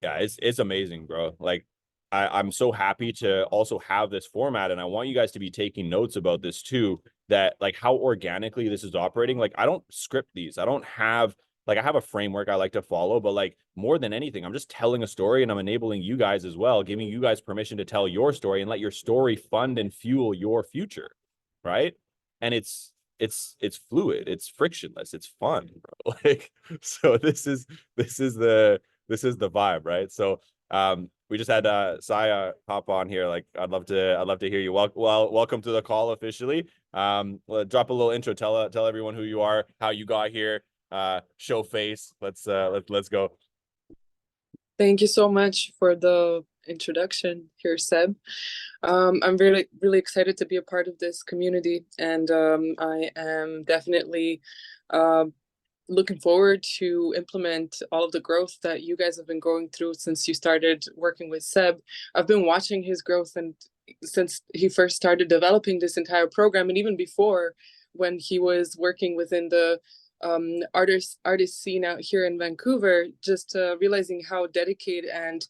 it's amazing, bro. Like I'm so happy to also have this format, and I want you guys to be taking notes about this too, that like how organically this is operating. Like I don't script these. I don't have like I have a framework I like to follow, but like more than anything, I'm just telling a story and I'm enabling you guys as well, giving you guys permission to tell your story and let your story fund and fuel your future, right? And it's fluid, it's frictionless, it's fun, bro. Like so this is the vibe, right? So we just had Saya hop on here. Like I'd love to hear you. Welcome to the call officially. Drop a little intro, tell everyone who you are, how you got here. Show face. Let's go. Thank you so much for the introduction here, Seb. I'm really, really excited to be a part of this community, and I am definitely looking forward to implement all of the growth that you guys have been going through since you started working with Seb. I've been watching his growth and since he first started developing this entire program, and even before when he was working within the artist scene out here in Vancouver, just realizing how dedicated and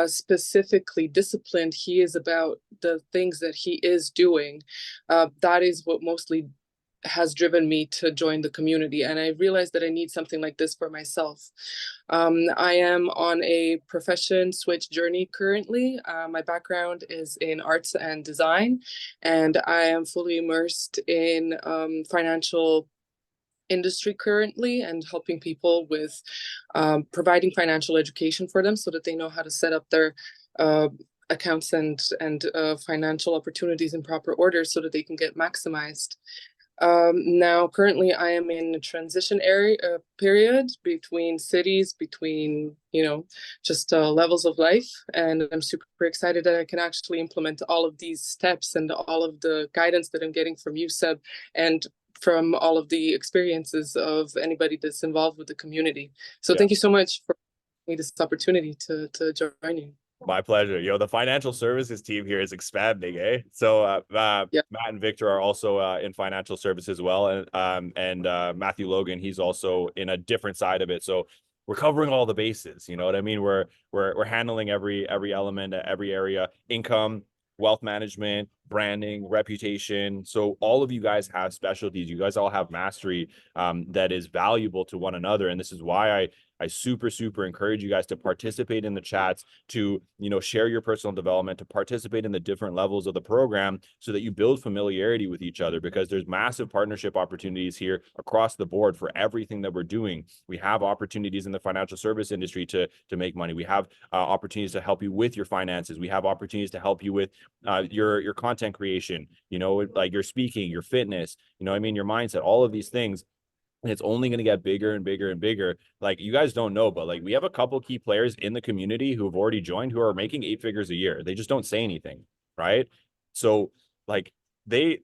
specifically disciplined he is about the things that he is doing. That is what mostly has driven me to join the community, and I realized that I need something like this for myself. I am on a profession switch journey currently. My background is in arts and design, and I am fully immersed in financial industry currently and helping people with providing financial education for them so that they know how to set up their accounts and financial opportunities in proper order so that they can get maximized. Now, currently, I am in a transition area period between cities, between, just levels of life. And I'm super excited that I can actually implement all of these steps and all of the guidance that I'm getting from you, Seb, and from all of the experiences of anybody that's involved with the community. So Yeah. thank you so much for me this opportunity to join you. My pleasure. The financial services team here is expanding, eh? So Yeah. Matt and Victor are also in financial services as well, and Matthew Logan, he's also in a different side of it. So we're covering all the bases. You know what I mean? We're handling every element, every area, income, wealth management, branding, reputation. So all of you guys have specialties. You guys all have mastery that is valuable to one another, and this is why I super encourage you guys to participate in the chats, to share your personal development, to participate in the different levels of the program, so that you build familiarity with each other, because there's massive partnership opportunities here across the board for everything that we're doing. We have opportunities in the financial service industry to make money. We have opportunities to help you with your finances. We have opportunities to help you with your content creation, like your speaking, your fitness, your mindset, all of these things. And it's only going to get bigger and bigger and bigger. Like, you guys don't know, but like, we have a couple key players in the community who have already joined, who are making 8 figures a year. They just don't say anything, right? So like, they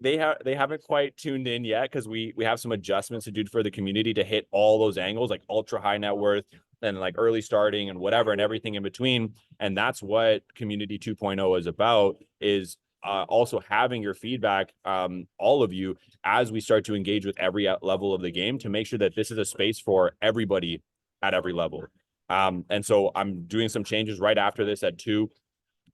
haven't quite tuned in yet, because we have some adjustments to do for the community to hit all those angles, like ultra high net worth and like early starting and whatever, and everything in between. And that's what Community 2.0 is about, is also having your feedback, all of you, as we start to engage with every level of the game, to make sure that this is a space for everybody at every level. And so I'm doing some changes right after this at 2.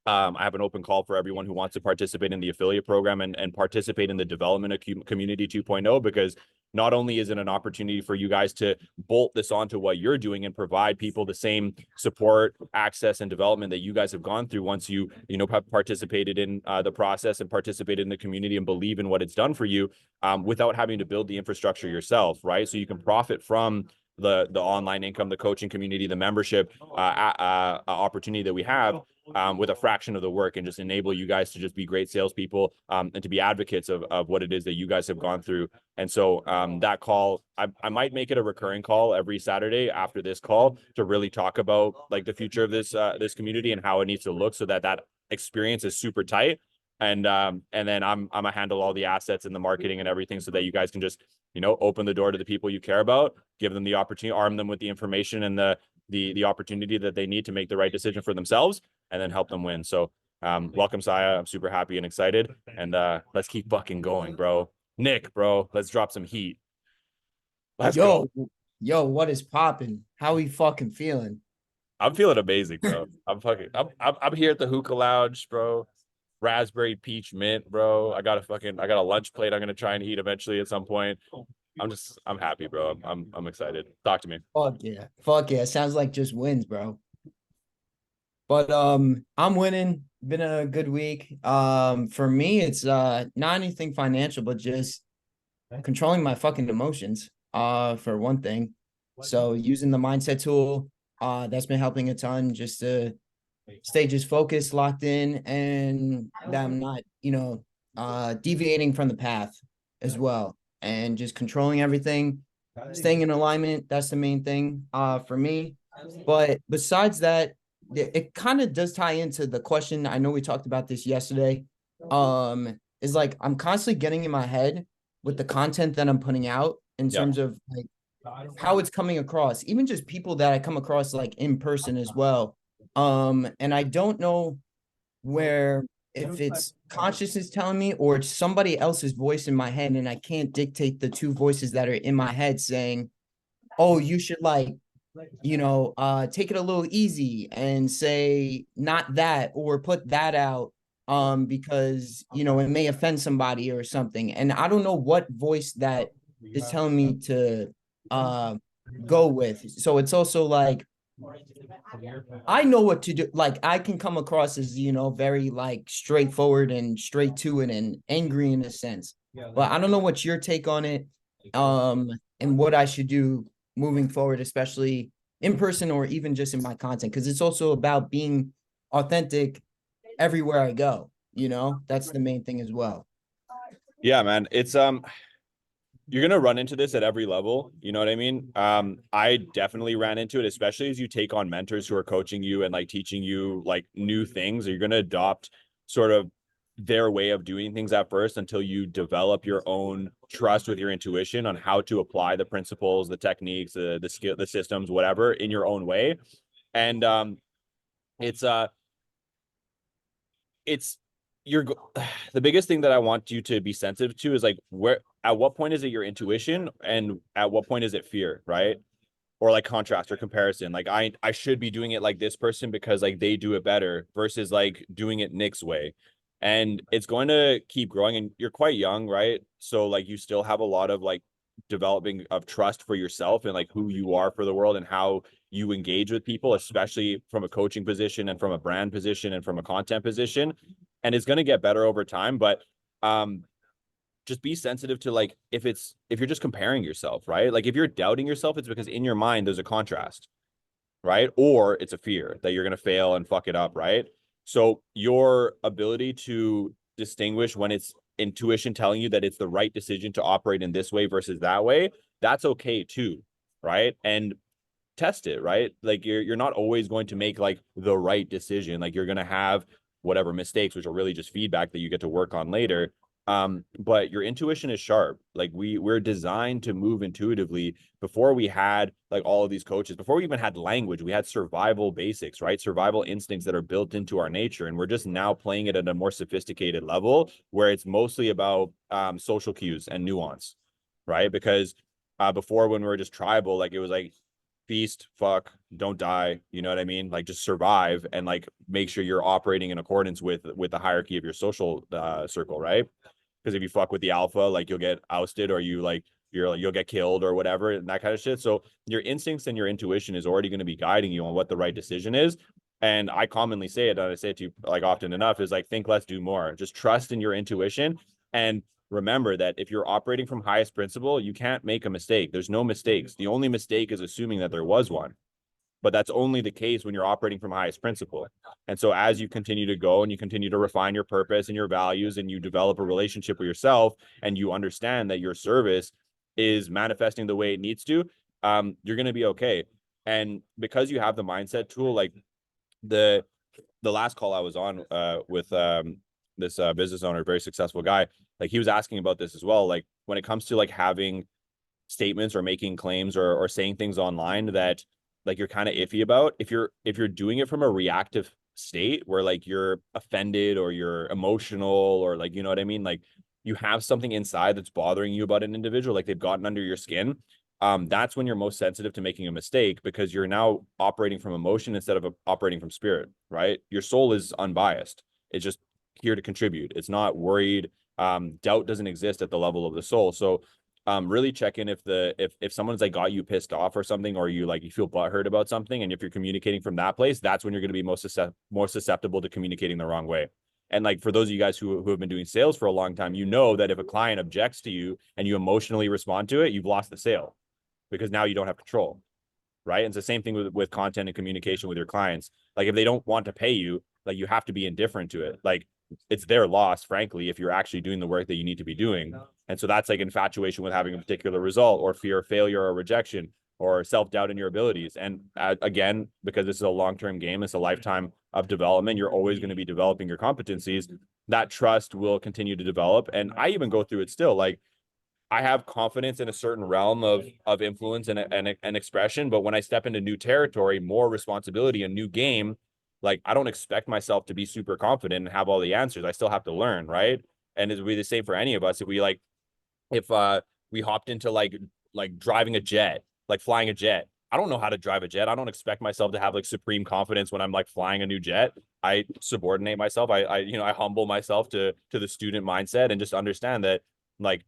I have an open call for everyone who wants to participate in the affiliate program and participate in the development of Community 2.0, because not only is it an opportunity for you guys to bolt this onto what you're doing and provide people the same support, access, and development that you guys have gone through once you have participated in the process and participated in the community and believe in what it's done for you, without having to build the infrastructure yourself, right? So you can profit from the online income, the coaching community, the membership opportunity that we have, with a fraction of the work, and just enable you guys to just be great salespeople, and to be advocates of what it is that you guys have gone through. And so that call, I might make it a recurring call every Saturday after this call, to really talk about like the future of this community and how it needs to look, so that experience is super tight. And then I'm gonna handle all the assets and the marketing and everything, so that you guys can just open the door to the people you care about, give them the opportunity, arm them with the information and the opportunity that they need to make the right decision for themselves, and then help them win. So welcome, Saya. I'm super happy and excited, and let's keep fucking going, bro. Nick, bro, let's drop some heat. Let's go. Yo, what is popping? How we fucking feeling? I'm feeling amazing, bro. I'm here at the hookah lounge, bro. Raspberry peach mint, bro. I got a lunch plate I'm gonna try and eat eventually at some point. I'm happy, bro. I'm excited. Talk to me. Fuck yeah. Sounds like just wins, bro. But I'm winning. Been a good week. For me, it's not anything financial, but just controlling my fucking emotions. For one thing. So using the mindset tool, that's been helping a ton, just to stay just focused, locked in, and that I'm not, deviating from the path as well, and just controlling everything, staying in alignment. That's the main thing for me. But besides that, it kind of does tie into the question. I know we talked about this yesterday. Is like, I'm constantly getting in my head with the content that I'm putting out, in terms of like how it's coming across, even just people that I come across like in person as well. And I don't know where, if it's consciousness telling me, or it's somebody else's voice in my head, and I can't dictate the two voices that are in my head saying, oh, you should take it a little easy and say not that, or put that out, because it may offend somebody or something. And I don't know what voice that is telling me to go with. So it's also like, I know what to do. Like, I can come across as, very like straightforward and straight to it and angry in a sense. But I don't know what's your take on it, and what I should do moving forward, especially in person or even just in my content, because it's also about being authentic everywhere I go. That's the main thing as well. Yeah, man. It's you're gonna run into this at every level. You know what I mean? I definitely ran into it, especially as you take on mentors who are coaching you and like teaching you like new things. You're gonna adopt sort of their way of doing things at first until you develop your own trust with your intuition on how to apply the principles, the techniques, the skill, the systems, whatever, in your own way. And it's it's you're the biggest thing that I want you to be sensitive to is like where at what point is it your intuition and at what point is it fear, right? Or like contrast or comparison. Like I should be doing it like this person because like they do it better versus like doing it Nick's way. And it's going to keep growing and you're quite young, right? So like you still have a lot of like developing of trust for yourself and like who you are for the world and how you engage with people, especially from a coaching position and from a brand position and from a content position. And it's going to get better over time, but just be sensitive to like if you're just comparing yourself, right? Like if you're doubting yourself, it's because in your mind there's a contrast, right? Or it's a fear that you're going to fail and fuck it up, right? So your ability to distinguish when it's intuition telling you that it's the right decision to operate in this way versus that way, that's okay too, right? And test it, right? Like you're not always going to make like the right decision. Like you're going to have whatever mistakes, which are really just feedback that you get to work on later. But your intuition is sharp. Like we're designed to move intuitively. Before we had like all of these coaches, before we even had language, we had survival basics, right? Survival instincts that are built into our nature. And we're just now playing it at a more sophisticated level where it's mostly about social cues and nuance, right? Because before when we were just tribal, like it was like feast, fuck, don't die, you know what I mean? Like just survive and like make sure you're operating in accordance with the hierarchy of your social circle, right? Because if you fuck with the alpha, like you'll get ousted or you'll get killed or whatever and that kind of shit. So your instincts and your intuition is already going to be guiding you on what the right decision is. And I commonly say it, and I say it to you like often enough, is like think less, do more. Just trust in your intuition and remember that if you're operating from highest principle, you can't make a mistake. There's no mistakes. The only mistake is assuming that there was one. But that's only the case when you're operating from highest principle. And so as you continue to go and you continue to refine your purpose and your values and you develop a relationship with yourself and you understand that your service is manifesting the way it needs to, you're going to be okay. And because you have the mindset tool, like the last call I was on with this business owner, very successful guy, like he was asking about this as well. Like when it comes to like having statements or making claims or saying things online that like you're kind of iffy about, if you're doing it from a reactive state where like you're offended or you're emotional or like, you know what I mean? Like you have something inside that's bothering you about an individual, like they've gotten under your skin. That's when you're most sensitive to making a mistake because you're now operating from emotion instead of operating from spirit, right? Your soul is unbiased. It's just here to contribute. It's not worried. Doubt doesn't exist at the level of the soul. So really check in if someone's like got you pissed off or something, or you feel butthurt about something, and if you're communicating from that place, that's when you're going to be more susceptible to communicating the wrong way. And like for those of you guys who have been doing sales for a long time, you know that if a client objects to you and you emotionally respond to it, you've lost the sale because now you don't have control, right? And it's the same thing with content and communication with your clients. Like if they don't want to pay you, like you have to be indifferent to it. Like it's their loss, frankly, if you're actually doing the work that you need to be doing. And so that's like infatuation with having a particular result or fear of failure or rejection or self-doubt in your abilities. And again, because this is a long-term game, it's a lifetime of development, you're always going to be developing your competencies. That trust will continue to develop. And I even go through it still. Like I have confidence in a certain realm of influence and expression, but when I step into new territory, more responsibility, a new game, like I don't expect myself to be super confident and have all the answers. I still have to learn, right? And it would be the same for any of us. If we hopped into like driving a jet, like flying a jet. I don't know how to drive a jet. I don't expect myself to have like supreme confidence when I'm like flying a new jet. I subordinate myself. I humble myself to the student mindset and just understand that like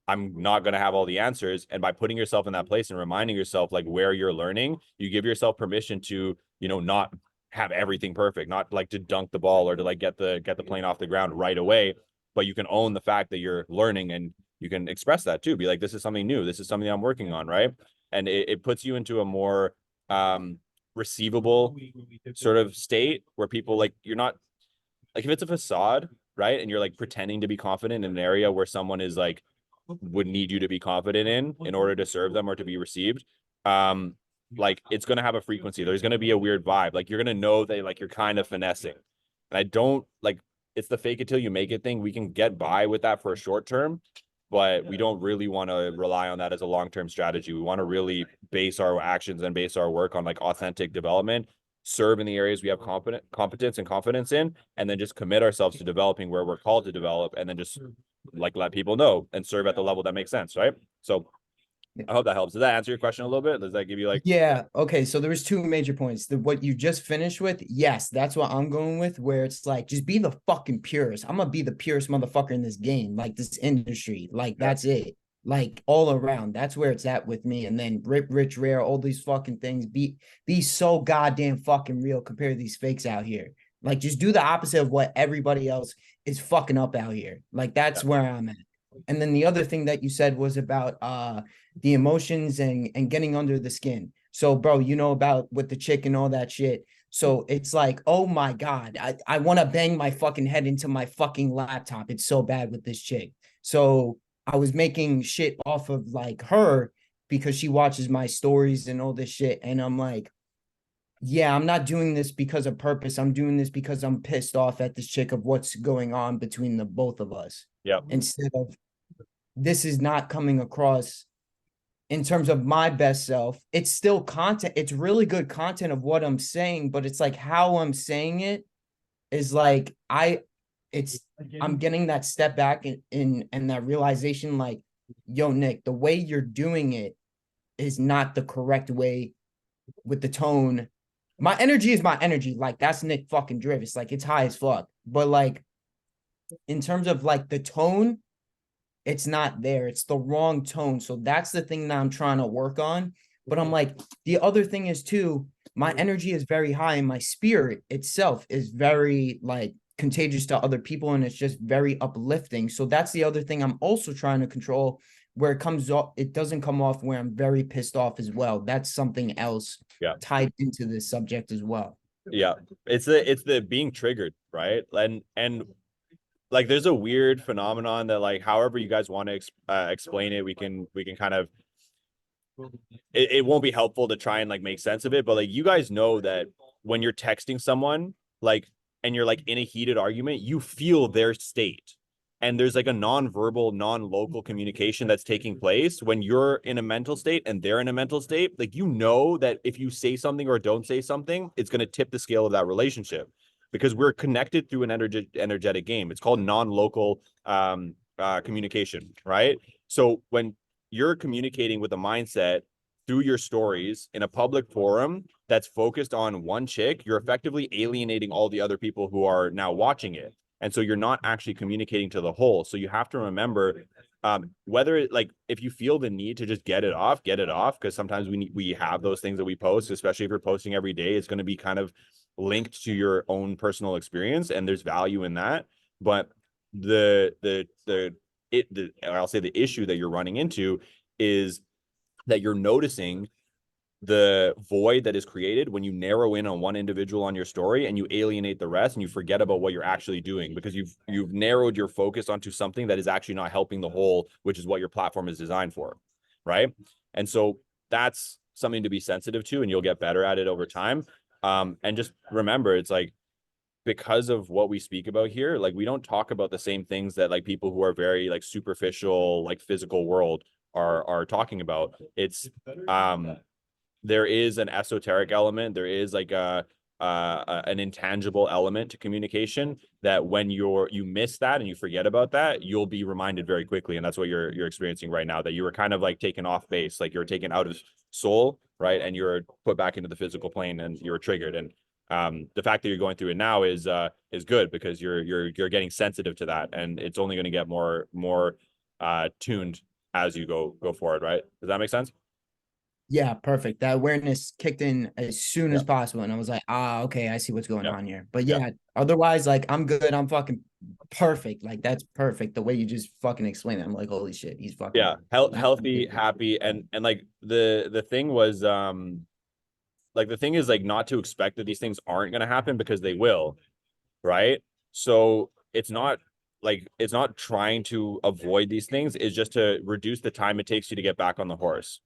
I'm not going to have all the answers. And by putting yourself in that place and reminding yourself like where you're learning, you give yourself permission to, not have everything perfect, not like to dunk the ball or to like get the plane off the ground right away, but you can own the fact that you're learning and you can express that too. Be like, this is something new. This is something I'm working on. Right. And it puts you into a more receivable sort of state where people like, you're not like, if it's a facade, right. And you're like pretending to be confident in an area where someone is like would need you to be confident in order to serve them or to be received, like it's going to have a frequency. There's going to be a weird vibe. Like you're going to know that like you're kind of finessing. And I don't like, it's the fake it till you make it thing. We can get by with that for a short term, but we don't really want to rely on that as a long-term strategy. We want to really base our actions and base our work on like authentic development, serve in the areas we have competence and confidence in, and then just commit ourselves to developing where we're called to develop, and then just like let people know and serve at the level that makes sense, right? So I hope that helps. Does that answer your question a little bit? Does that give you like Yeah. Okay. So there was two major points. What you just finished with, yes, that's what I'm going with, where it's like, just be the fucking purest. I'm gonna be the purest motherfucker in this game, like this industry. Like that's it. Like all around. That's where it's at with me. And then rip, rich, rare, all these fucking things. Be so goddamn fucking real compared to these fakes out here. Like just do the opposite of what everybody else is fucking up out here. Like that's where I'm at. And then the other thing that you said was about the emotions and getting under the skin. So, bro, you know about with the chick and all that shit. So it's like, oh my God, I want to bang my fucking head into my fucking laptop. It's so bad with this chick. So I was making shit off of like her because she watches my stories and all this shit. And I'm like, yeah, I'm not doing this because of purpose. I'm doing this because I'm pissed off at this chick of what's going on between the both of us. Yeah. Instead of this is not coming across in terms of my best self. It's still content. It's really good content of what I'm saying, but it's like how I'm saying it is like I'm getting that step back in and that realization like, yo, Nick, the way you're doing it is not the correct way with the tone. My energy is my energy. Like that's Nick fucking Drivis. Like it's high as fuck. But like in terms of like the tone, it's not there. It's the wrong tone. So that's the thing that I'm trying to work on. But I'm like, the other thing is too, my energy is very high and my spirit itself is very like contagious to other people. And it's just very uplifting. So that's the other thing I'm also trying to control, where it comes off, it doesn't come off where I'm very pissed off as well. That's something else tied into this subject as well. Yeah. It's the being triggered, right? And like there's a weird phenomenon that like however you guys want to explain it, we can kind of it won't be helpful to try and like make sense of it, but like you guys know that when you're texting someone like and you're like in a heated argument, you feel their state, and there's like a non-verbal, non-local communication that's taking place when you're in a mental state and they're in a mental state. Like you know that if you say something or don't say something, it's going to tip the scale of that relationship, because we're connected through an energetic game. It's called non-local communication, right? So when you're communicating with a mindset through your stories in a public forum that's focused on one chick, you're effectively alienating all the other people who are now watching it. And so you're not actually communicating to the whole. So you have to remember whether like if you feel the need to just get it off, because sometimes we have those things that we post, especially if you're posting every day. It's going to be kind of linked to your own personal experience, and there's value in that. But I'll say the issue that you're running into is that you're noticing the void that is created when you narrow in on one individual on your story and you alienate the rest and you forget about what you're actually doing, because you've narrowed your focus onto something that is actually not helping the whole, which is what your platform is designed for, right? And so that's something to be sensitive to, and you'll get better at it over time. And just remember, it's like, because of what we speak about here, like we don't talk about the same things that like people who are very like superficial, like physical world are talking about. It's there is an esoteric element. There is like an intangible element to communication that when you miss that and you forget about that, you'll be reminded very quickly. And that's what you're experiencing right now, that you were kind of like taken off base, like you're taken out of soul, right? And you're put back into the physical plane and you're triggered. And the fact that you're going through it now is good, because you're getting sensitive to that, and it's only going to get more tuned as you go forward, right? Does that make sense? Yeah, perfect. That awareness kicked in as soon as possible, and I was like, okay, I see what's going on here. But yeah, otherwise, like I'm good. I'm fucking perfect. Like that's perfect. The way you just fucking explain it, I'm like, holy shit, he's fucking healthy, happy, and like the thing was like the thing is like not to expect that these things aren't going to happen, because they will, right? So it's not like it's not trying to avoid these things, it's just to reduce the time it takes you to get back on the horse,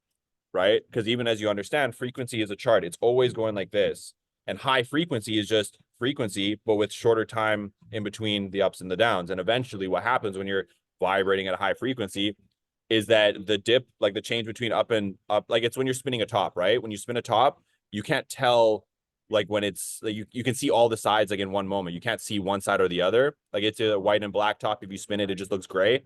right? Because even as you understand, frequency is a chart, it's always going like this, and high frequency is just frequency but with shorter time in between the ups and the downs. And eventually what happens when you're vibrating at a high frequency is that the dip, like the change between up and up, like it's when you're spinning a top, right? When you spin a top, you can't tell like when it's like you can see all the sides like in one moment. You can't see one side or the other. Like it's a white and black top. If you spin it, it just looks gray.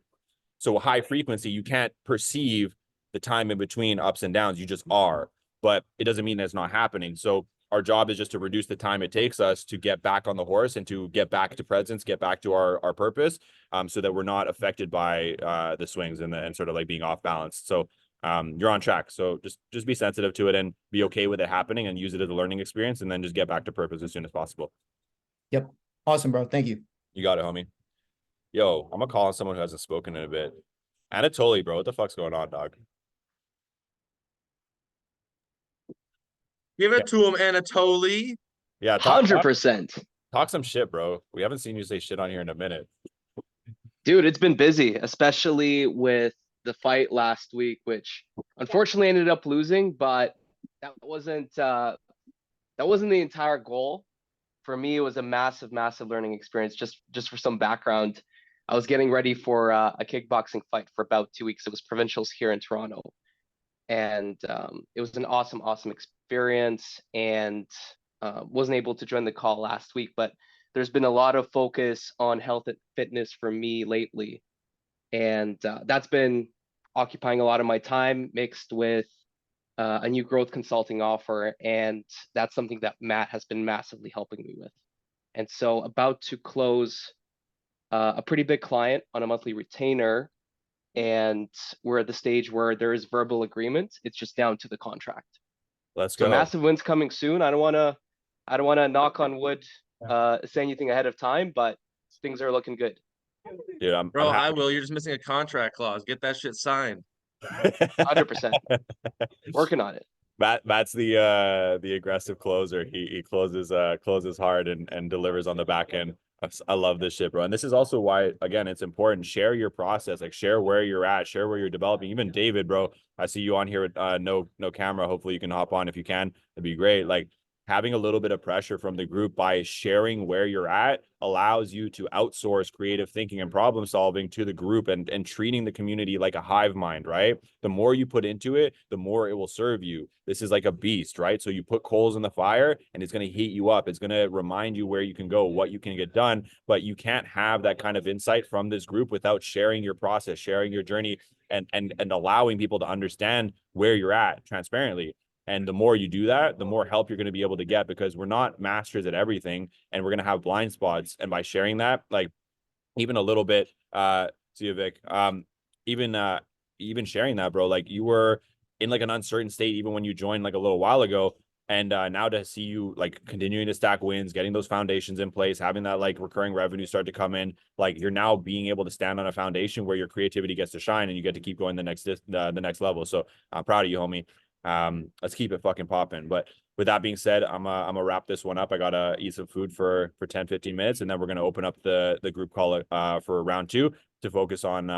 So high frequency, you can't perceive the time in between ups and downs. You just are, but it doesn't mean that's not happening. So our job is just to reduce the time it takes us to get back on the horse and to get back to presence, get back to our purpose, so that we're not affected by the swings and sort of like being off balance. So you're on track. So just be sensitive to it and be okay with it happening and use it as a learning experience, and then just get back to purpose as soon as possible. Yep. Awesome, bro. Thank you. You got it, homie. Yo, I'm gonna call on someone who hasn't spoken in a bit. Anatoly, bro, what the fuck's going on, dog? Give it to him, Anatoly. Yeah, talk 100%. some shit, bro. We haven't seen you say shit on here in a minute. Dude, it's been busy, especially with the fight last week, which unfortunately ended up losing, but that wasn't the entire goal. For me, it was a massive, massive learning experience. Just for some background, I was getting ready for a kickboxing fight for about 2 weeks. It was provincials here in Toronto. And it was an awesome, awesome experience, and wasn't able to join the call last week, but there's been a lot of focus on health and fitness for me lately. And that's been occupying a lot of my time, mixed with a new growth consulting offer. And that's something that Matt has been massively helping me with. And so about to close a pretty big client on a monthly retainer. And we're at the stage where there is verbal agreement. It's just down to the contract. Let's So go. massive wins coming soon. I don't want to knock on wood, say anything ahead of time, but things are looking good. Dude, Bro, I'm I will. You're just missing a contract clause. Get that shit signed. 100%. Working on it. Matt's the aggressive closer. He closes hard and delivers on the back end. I love this shit, bro. And this is also why, again, it's important. Share your process, like share where you're at, share where you're developing. Even David, bro, I see you on here with no camera. Hopefully you can hop on if you can. It'd be great. Like having a little bit of pressure from the group by sharing where you're at allows you to outsource creative thinking and problem solving to the group and treating the community like a hive mind, right? The more you put into it, the more it will serve you. This is like a beast, right? So you put coals in the fire and it's going to heat you up. It's going to remind you where you can go, what you can get done, but you can't have that kind of insight from this group without sharing your process, sharing your journey, and allowing people to understand where you're at transparently. And the more you do that, the more help you're going to be able to get, because we're not masters at everything and we're going to have blind spots. And by sharing that, like even a little bit, see you, Vic, even sharing that, bro, like you were in like an uncertain state, even when you joined like a little while ago. And now to see you like continuing to stack wins, getting those foundations in place, having that like recurring revenue start to come in, like you're now being able to stand on a foundation where your creativity gets to shine and you get to keep going the next level. So I'm proud of you, homie. Let's keep it fucking popping. But with that being said, I'm gonna wrap this one up. I gotta eat some food for 10-15 minutes, and then we're gonna open up the group call for round 2 to focus on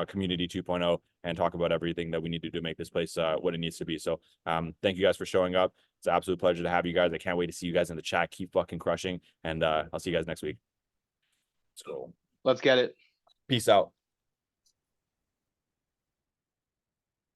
community 2.0 and talk about everything that we need to do to make this place what it needs to be. So thank you guys for showing up. It's an absolute pleasure to have you guys. I can't wait to see you guys in the chat. Keep fucking crushing, and I'll see you guys next week. Let's go. Let's get it. Peace out.